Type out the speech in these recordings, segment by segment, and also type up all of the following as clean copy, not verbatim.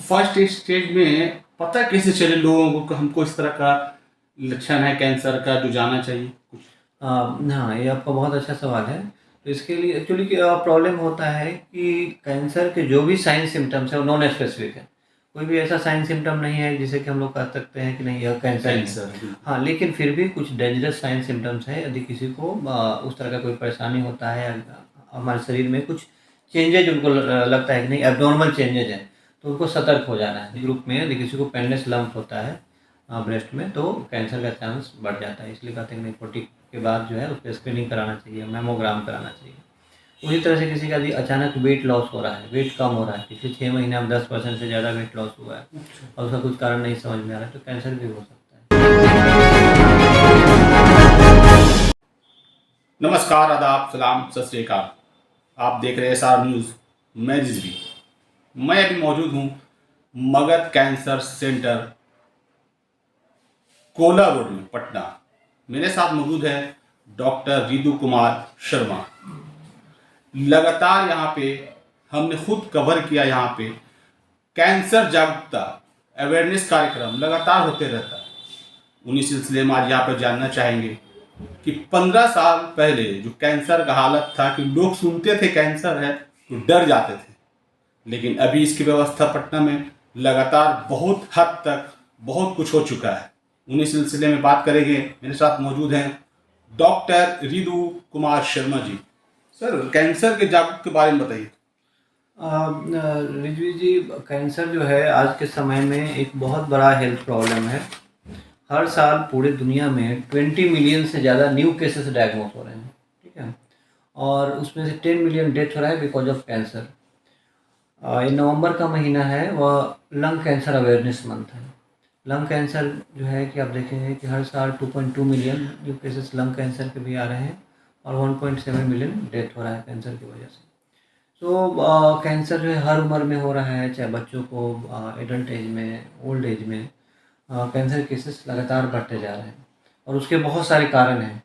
First stage में पता कैसे चले लोगों को कि हमको इस तरह का लक्षण है कैंसर का जो जाना चाहिए कुछ? हाँ, ये आपका बहुत अच्छा सवाल है। तो इसके लिए एक्चुअली क्या प्रॉब्लम होता है कि कैंसर के जो भी साइन सिम्पटम्स हैं वो नॉन स्पेसिफिक है। कोई भी ऐसा साइन सिम्पटम नहीं है जिसे कि हम लोग कह सकते हैं कि नहीं यह कैंसर ही है। कैंसर। हाँ, लेकिन फिर भी कुछ डेंजरस साइन सिम्पटम्स हैं। यदि किसी को उस तरह का कोई परेशानी होता है हमारे शरीर में कुछ चेंजेज उनको लगता है कि नहीं एब्नॉर्मल चेंजेज हैं, तो उनको सतर्क हो जाना है। ग्रुप में यदि किसी को पेनलेस लम्प होता है ब्रेस्ट में, तो कैंसर का चांस बढ़ जाता है। इसलिए कहते हैं कि 40 के बाद जो है उस पर स्क्रीनिंग कराना चाहिए, मैमोग्राम कराना चाहिए। उसी तरह से किसी का यदि अचानक वेट लॉस हो रहा है, वेट कम हो रहा है, पिछले 6 महीने में 10% से ज़्यादा वेट लॉस हुआ है और उसका कुछ कारण नहीं समझ में आ रहा है, तो कैंसर भी हो सकता है। नमस्कार, आदाब, सलाम, सत श्री अकाल। आप देख रहे हैं SR न्यूज़। मैं रिजवी। मैं अभी मौजूद हूँ Magadh cancer centre, Cola road में, पटना। मेरे साथ मौजूद है डॉक्टर रिदु कुमार शर्मा। लगातार यहाँ पे हमने खुद कवर किया, यहाँ पे कैंसर जागरूकता अवेयरनेस कार्यक्रम लगातार होते रहता है। उन्हीं सिलसिले में आज यहाँ पर जानना चाहेंगे कि 15 साल पहले जो कैंसर का हालत था कि लोग सुनते थे कैंसर है तो डर जाते थे, लेकिन अभी इसकी व्यवस्था पटना में लगातार बहुत हद तक बहुत कुछ हो चुका है। उन्हीं सिलसिले में बात करेंगे। मेरे साथ मौजूद हैं doctor रिदु Kumar Sharma ji. Sir, cancer के जागरूक के बारे में बताइए। रिजवी जी, कैंसर जो है आज के समय में एक बहुत बड़ा हेल्थ प्रॉब्लम है। हर साल पूरे दुनिया में 20 मिलियन से ज़्यादा न्यू केसेस डायग्नोस हो रहे हैं, ठीक है, और उसमें से 10 मिलियन डेथ हो रहा है बिकॉज ऑफ कैंसर। ये नवंबर का महीना है, वह लंग कैंसर अवेयरनेस मंथ है। लंग कैंसर जो है कि आप देखेंगे कि हर साल 2.2 million new cases lung cancer के भी आ रहे हैं और 1.7 मिलियन डेथ हो रहा है कैंसर की वजह से। तो कैंसर जो है हर उम्र में हो रहा है, चाहे बच्चों को, एडल्ट एज में, ओल्ड एज में कैंसर केसेस लगातार बढ़ते जा रहे हैं और उसके बहुत सारे कारण हैं।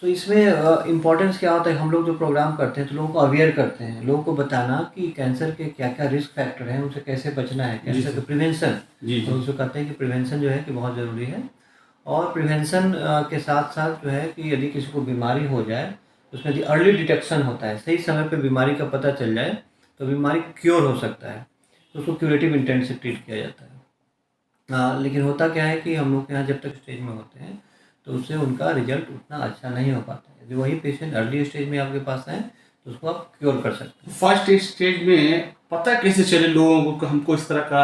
तो इसमें इम्पोर्टेंस क्या होता है, हम लोग जो प्रोग्राम करते हैं तो लोगों को अवेयर करते हैं, लोगों को बताना कि कैंसर के क्या क्या रिस्क फैक्टर हैं, उनसे कैसे बचना है, कैंसर का प्रिवेंशन। तो उसको कहते हैं कि प्रिवेंशन जो है कि बहुत ज़रूरी है। और प्रिवेंशन के साथ साथ जो है कि यदि किसी को बीमारी हो जाए तो उसमें यदि अर्ली डिटेक्शन होता है, सही समय पे बीमारी का पता चल जाए तो बीमारी क्योर हो सकता है, तो उसको क्यूरेटिव इंटेंट से ट्रीट किया जाता है। लेकिन होता क्या है कि हम लोग के यहाँ जब तक स्टेज में होते हैं तो उससे उनका रिजल्ट उतना अच्छा नहीं हो पाता है। यदि वही पेशेंट अर्ली स्टेज में आपके पास आए तो उसको आप क्योर कर सकते हैं। फर्स्ट स्टेज में पता कैसे चले लोगों को कि हमको इस तरह का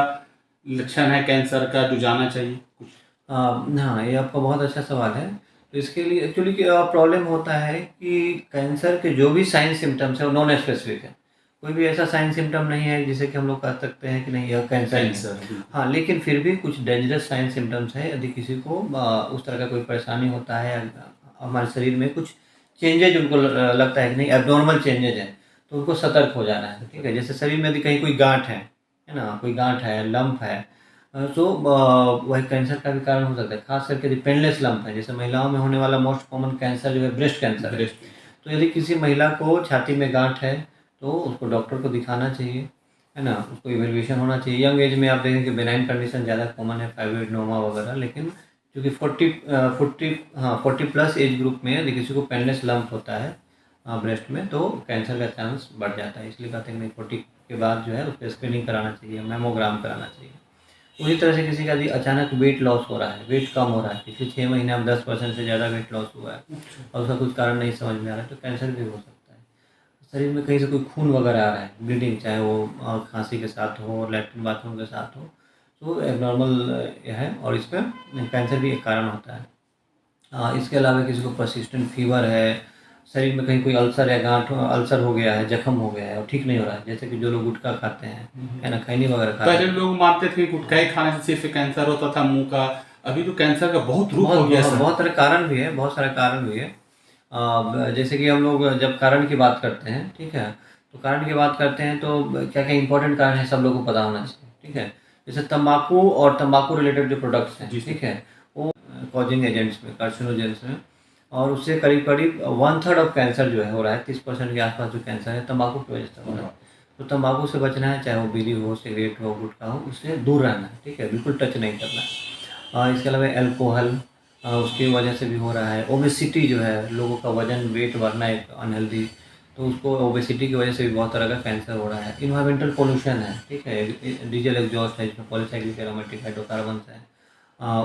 लक्षण है कैंसर का जो जाना चाहिए कुछ? हाँ, ये आपका बहुत अच्छा सवाल है। तो इसके लिए एक्चुअली क्या प्रॉब्लम होता है कि कैंसर के जो भी साइन सिम्टम्स हैं वो नॉन स्पेसिफिक है। कोई भी ऐसा साइन सिम्टम नहीं है जिसे कि हम लोग कह सकते हैं कि नहीं यह कैंसर ही है। हाँ, लेकिन फिर भी कुछ डेंजरस साइन सिम्टम्स हैं। यदि किसी को उस तरह का कोई परेशानी होता है हमारे शरीर में कुछ चेंजेज उनको लगता है कि नहीं एब्नॉर्मल चेंजेज हैं, तो उनको सतर्क हो जाना है, ठीक है। जैसे शरीर में यदि कहीं कोई गांठ है ना, कोई गांठ है, लंप है, तो वह कैंसर का भी कारण हो सकता है। खास करके यदि पेनलेस लंप है, जैसे महिलाओं में होने वाला मोस्ट कॉमन कैंसर जो है ब्रेस्ट कैंसर है। तो यदि किसी महिला को छाती में गांठ है तो उसको डॉक्टर को दिखाना चाहिए, है ना, उसको इवेल्युएशन होना चाहिए। यंग एज में आप देखें कि बेनाइन कंडीशन ज़्यादा कॉमन है, फाइब्रोइड नोमा वगैरह, लेकिन क्योंकि 40 प्लस एज ग्रुप में यदि किसी को पेनलेस लंप होता है ब्रेस्ट में तो कैंसर का चांस बढ़ जाता है। इसलिए कहते हैं कि 40 के बाद जो है उस पर स्क्रीनिंग कराना चाहिए, मैमोग्राम कराना चाहिए। उसी तरह से किसी का यदि अचानक वेट लॉस हो रहा है, वेट कम हो रहा है, पिछले 6 महीने में 10% से ज़्यादा वेट लॉस हुआ है और उसका कुछ कारण नहीं समझ में आ रहा है, तो कैंसर भी हो सकता है। शरीर में कहीं से कोई खून वगैरह आ रहा है, ब्लीडिंग, चाहे वो खांसी के साथ हो, लैट्रिन बाथरूम के साथ हो, तो एबनॉर्मल है और इसमें कैंसर भी एक कारण होता है। इसके अलावा किसी को परसिस्टेंट फीवर है, शरीर में कहीं कोई अल्सर या गांठ अल्सर हो गया है, जख्म हो गया है और ठीक नहीं हो रहा है, जैसे कि जो लोग गुटखा खाते हैं, है ना, खैनी वगैरह खाते पहले हैं। लोग मानते थे कि गुटखा ही खाने से सिर्फ कैंसर होता था मुंह का। अभी तो कैंसर का बहुत रूप हो गया सर। बहुत सारे कारण भी है, बहुत सारे कारण भी है। जैसे कि हम लोग जब कारण की बात करते हैं, ठीक है, तो कारण की बात करते हैं तो क्या क्या इंपॉर्टेंट कारण है सब लोगों को पता होना चाहिए, ठीक है। जैसे तंबाकू और तंबाकू रिलेटेड जो प्रोडक्ट्स हैं, ठीक है, वो कॉजिंग एजेंट्स में, कार्सिनोजेंस में, और उससे करीब करीब 1/3 ऑफ कैंसर जो है हो रहा है, 30% के आसपास जो कैंसर है तंबाकू की वजह से हो रहा है। तो तंबाकू से बचना है, चाहे वो बीड़ी हो, सिगरेट हो, गुटखा हो, उससे दूर रहना है, ठीक है, बिल्कुल टच नहीं करना है। इसके अलावा अल्कोहल उसकी वजह से भी हो रहा है। ओबेसिटी जो है, लोगों का वजन वेट बढ़ना एक अनहेल्दी, तो उसको ओबेसिटी की वजह से भी बहुत तरह का कैंसर हो रहा है। इन्वायरमेंटल पोल्यूशन है, ठीक है, डीजल एग्जॉस्ट है, जिसमें पॉलीसाइक्लिक एरोमेटिक हाइड्रोकार्बन्स है,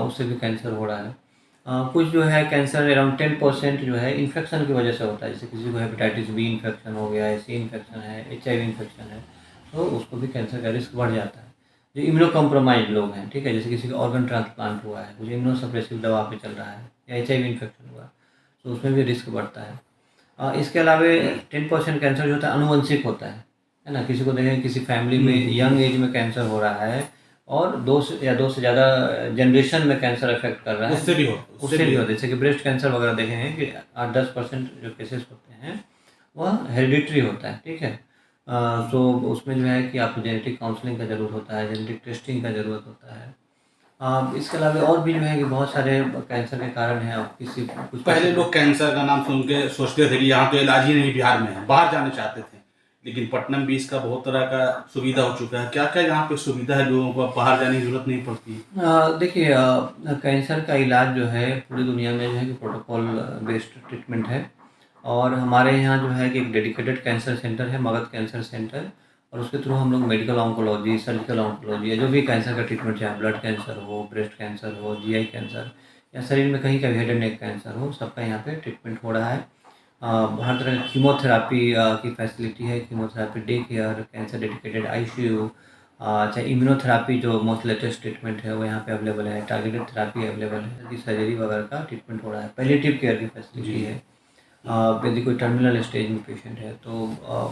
उससे भी कैंसर हो रहा है। कुछ जो है कैंसर अराउंड 10% जो है इन्फेक्शन की वजह से होता है, जैसे किसी को हेपेटाइटिस बी इन्फेक्शन हो गया है, सी इन्फेक्शन है, HIV इन्फेक्शन है, तो उसको भी कैंसर का रिस्क बढ़ जाता है। जो इम्यूनो कॉम्प्रोमाइज लोग हैं, ठीक है, जैसे किसी का ऑर्गन ट्रांसप्लांट हुआ है, कुछ इम्यूनो सप्रेसिव दवा पे चल रहा है, या HIV इन्फेक्शन हुआ, तो उसमें भी रिस्क बढ़ता है। इसके अलावा 10% कैंसर जो होता है अनुवंशिक होता है ना। किसी को देखें किसी फैमिली में यंग एज में कैंसर हो रहा है और दो से ज़्यादा जनरेशन में कैंसर अफेक्ट कर रहा है, उससे भी होता जैसे कि ब्रेस्ट कैंसर वगैरह देखे हैं कि 8-10% जो केसेस होते हैं वह हेरिडिटरी होता है, ठीक है। तो उसमें जो है कि आपको जेनेटिक काउंसलिंग का ज़रूरत होता है, जेनेटिक टेस्टिंग का ज़रूरत होता है। इसके अलावा और भी जो है कि बहुत सारे कैंसर के कारण हैं। आप किसी कुछ पहले लोग कैंसर का नाम सुन के सोचते थे कि यहाँ तो इलाज ही नहीं बिहार में है, बाहर जाने चाहते थे, लेकिन पटना में भी इसका बहुत तरह का सुविधा हो चुका है। क्या क्या यहाँ पे सुविधा है, लोगों को बाहर जाने की जरूरत नहीं पड़ती? देखिए, कैंसर का इलाज जो है पूरी दुनिया में जो है कि प्रोटोकॉल बेस्ड ट्रीटमेंट है, और हमारे यहाँ जो है कि एक डेडिकेटेड कैंसर सेंटर है, मगध कैंसर सेंटर, और उसके थ्रू हम लोग मेडिकल ऑन्कोलॉजी, सर्जिकल ऑन्कोलॉजी, या जो भी कैंसर का ट्रीटमेंट, चाहे ब्लड कैंसर हो, ब्रेस्ट कैंसर हो, GI कैंसर, या शरीर में कहीं का भी हेड एंड नेक कैंसर हो, सबका यहाँ पे ट्रीटमेंट हो रहा है। हर तरह की कीमोथेरापी की फैसिलिटी है, chemotherapy day care, cancer dedicated ICU, चाहे इम्यूनोथेरापी जो मोस्ट लेटेस्ट ट्रीटमेंट है वो यहाँ पे अवेलेबल है, टारगेटेड थेरापी अवेलेबल है, सर्जरी वगैरह का ट्रीटमेंट हो रहा है, पैलिएटिव केयर की फैसिलिटी है। यदि कोई टर्मिनल स्टेज में पेशेंट है तो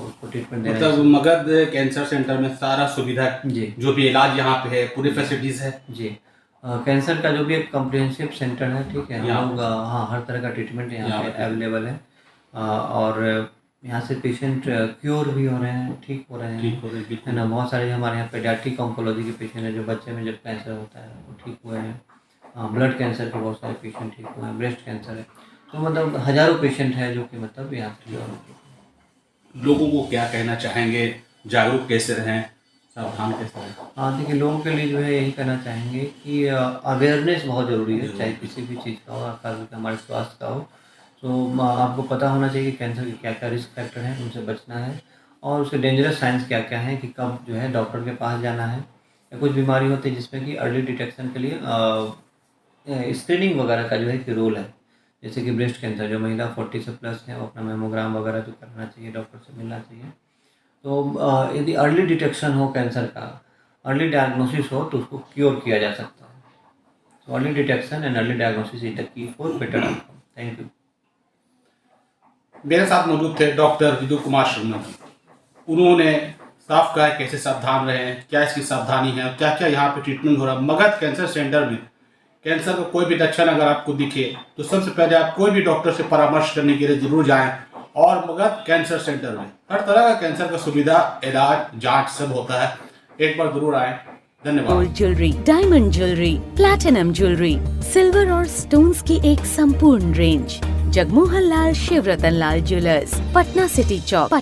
उसको ट्रीटमेंट देना मतलब मगध कैंसर सेंटर में सारा सुविधा जी, जो भी इलाज यहाँ पे है, पूरी फैसिलिटीज है जी। कैंसर का जो भी एक कम्प्रिहेंसिव सेंटर है, ठीक है, हम लोग हाँ हर तरह का ट्रीटमेंट यहाँ पे अवेलेबल है, और यहाँ से पेशेंट क्योर भी हो रहे हैं, ठीक हो रहे हैं, है ना। बहुत सारे हमारे यहाँ पेडियाट्रिक ऑन्कोलॉजी के पेशेंट हैं, जो बच्चे में जब कैंसर होता है वो ठीक हुए हैं। ब्लड कैंसर के बहुत सारे पेशेंट ठीक हुए हैं, ब्रेस्ट कैंसर है, तो मतलब हज़ारों पेशेंट हैं जो कि मतलब यहाँ से क्योर होते हैं। लोगों को क्या कहना चाहेंगे, जागरूक कैसे रहें, सावधान कैसे रहें? हाँ, देखिए, लोगों के लिए जो है यही कहना चाहेंगे कि अवेयरनेस बहुत ज़रूरी है, चाहे किसी भी चीज़ का हो, खास करके हमारे स्वास्थ्य का हो। तो आपको पता होना चाहिए कि कैंसर के क्या क्या रिस्क फैक्टर हैं, उनसे बचना है, और उसके डेंजरस साइंस क्या क्या हैं, कि कब जो है डॉक्टर के पास जाना है, या कुछ बीमारी होती है जिसमें कि अर्ली डिटेक्शन के लिए स्क्रीनिंग वगैरह का जो है कि रोल है। जैसे कि ब्रेस्ट कैंसर, जो महिला 40 से प्लस है वो अपना मेमोग्राम वगैरह जो करना चाहिए, डॉक्टर से मिलना चाहिए। तो यदि अर्ली डिटेक्शन हो कैंसर का, अर्ली डायग्नोसिस हो, तो उसको क्योर किया जा सकता है। तो early detection and early diagnosis is the key for better outcome. Thank you. मेरे साथ मौजूद थे डॉक्टर विदु कुमार शर्मा जी। उन्होंने साफ कहा कैसे सावधान रहें, क्या इसकी सावधानी है, क्या क्या यहाँ पे ट्रीटमेंट हो रहा है। मगध कैंसर सेंटर में कैंसर का कोई भी लक्षण अगर आपको दिखे तो सबसे पहले आप कोई भी डॉक्टर से परामर्श करने के लिए जरूर जाएं, और मगध कैंसर सेंटर में हर तरह का कैंसर का सुविधा, इलाज, जांच सब होता है। एक बार जरूर आएं। धन्यवाद। Gold jewellery, diamond jewellery, platinum jewellery, silver और स्टोन्स की एक संपूर्ण रेंज। जगमोहन लाल शिवरतन लाल ज्वेलर्स, पटना सिटी चौक, पटना।